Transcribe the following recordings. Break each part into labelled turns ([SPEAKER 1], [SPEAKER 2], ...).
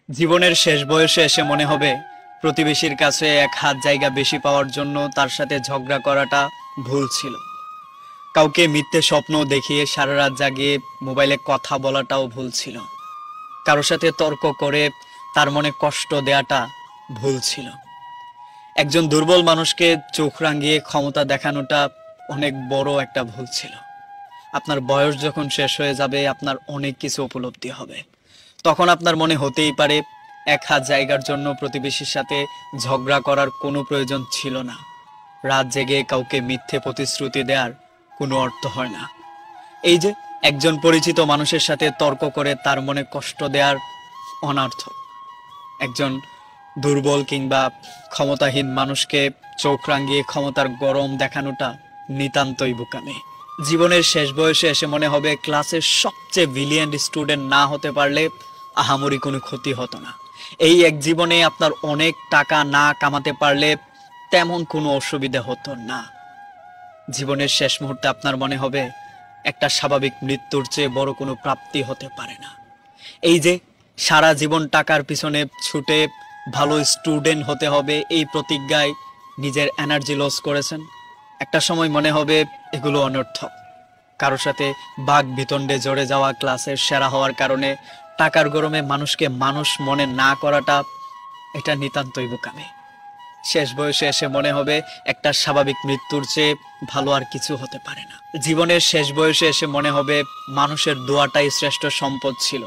[SPEAKER 1] জীবনের শেষ বয়সে এসে মনে হবে প্রতিবেশীর কাছে এক হাত জায়গা বেশি পাওয়ার জন্য তার সাথে ঝগড়া করাটা ভুল ছিল। কাউকে মিথ্যে স্বপ্ন দেখিয়ে সারা রাত জাগিয়ে মোবাইলে কথা বলাটাও ভুল ছিল। কারোর সাথে তর্ক করে তার মনে কষ্ট দেয়াটা ভুল ছিল। একজন দুর্বল মানুষকে চোখ রাঙিয়ে ক্ষমতা দেখানোটা অনেক বড় একটা ভুল ছিল। আপনার বয়স যখন শেষ হয়ে যাবে, আপনার অনেক কিছু উপলব্ধি হবে। তখন আপনার মনে হতেই পারে এক হাত জায়গার জন্য প্রতিবেশীর সাথে ঝগড়া করার কোনো প্রয়োজন ছিল না। রাত জেগে কাউকে মিথ্যে প্রতিশ্রুতি দেওয়ার কোনো অর্থ হয় না। এই যে একজন পরিচিত মানুষের সাথে তর্ক করে তার মনে কষ্ট দেওয়ার অনর্থক। একজন দুর্বল কিংবা ক্ষমতাহীন মানুষকে চোখ রাঙিয়ে ক্ষমতার গরম দেখানোটা নিতান্তই বোকামি। জীবনের শেষ বয়সে এসে মনে হবে ক্লাসের সবচেয়ে ব্রিলিয়েন্ট স্টুডেন্ট না হতে পারলে আহামরি কোনো ক্ষতি হতো না। এই এক জীবনে আপনার অনেক টাকা না কামাতে পারলে তেমন কোনো অসুবিধা হতো না। জীবনের শেষ মুহূর্তে আপনার মনে হবে একটা স্বাভাবিক মৃত্যুর চেয়ে বড় কোনো প্রাপ্তি হতে পারে না। এই যে সারা জীবন টাকার পিছনে ছুটে ভালো স্টুডেন্ট হতে হবে এই প্রতিজ্ঞায় নিজের এনার্জি লস করেছেন, একটা সময় মনে হবে এগুলো অনর্থক। কারোর সাথে বাঘ বিতণ্ডে জড়ে যাওয়া, ক্লাসের সেরা হওয়ার কারণে টাকার গরমে মানুষকে মানুষ মনে না করাটা এটা নিতান্তই বোকামি। শেষ বয়সে এসে মনে হবে একটা স্বাভাবিক মৃত্যুর চেয়ে ভালো আর কিছু হতে পারে না। জীবনের শেষ বয়সে এসে মনে হবে মানুষের দোয়াটাই শ্রেষ্ঠ সম্পদ ছিল,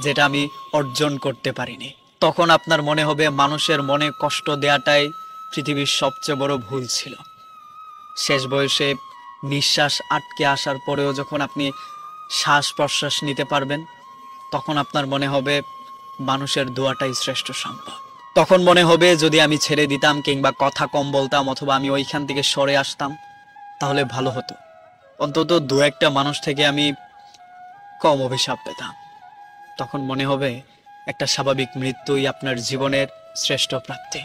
[SPEAKER 1] যেটা আমি অর্জন করতে পারিনি। তখন আপনার মনে হবে মানুষের মনে কষ্ট দেয়াটাই পৃথিবীর সবচেয়ে বড় ভুল ছিল। শেষ বয়সে নিঃশ্বাস আটকে আসার পরেও যখন আপনি শ্বাস প্রশ্বাস নিতে পারবেন, তখন আপনার মনে হবে মানুষের দোয়াটাই শ্রেষ্ঠ সম্পদ। তখন মনে হবে যদি আমি ছেড়ে দিতাম কিংবা কথা কম বলতাম অথবা আমি ওইখান থেকে সরে আসতাম তাহলে ভালো হতো। অন্তত দু একটা মানুষ থেকে আমি কম অভিশাপ পেতাম। তখন মনে হবে একটা স্বাভাবিক মৃত্যুই আপনার জীবনের শ্রেষ্ঠ প্রাপ্তি।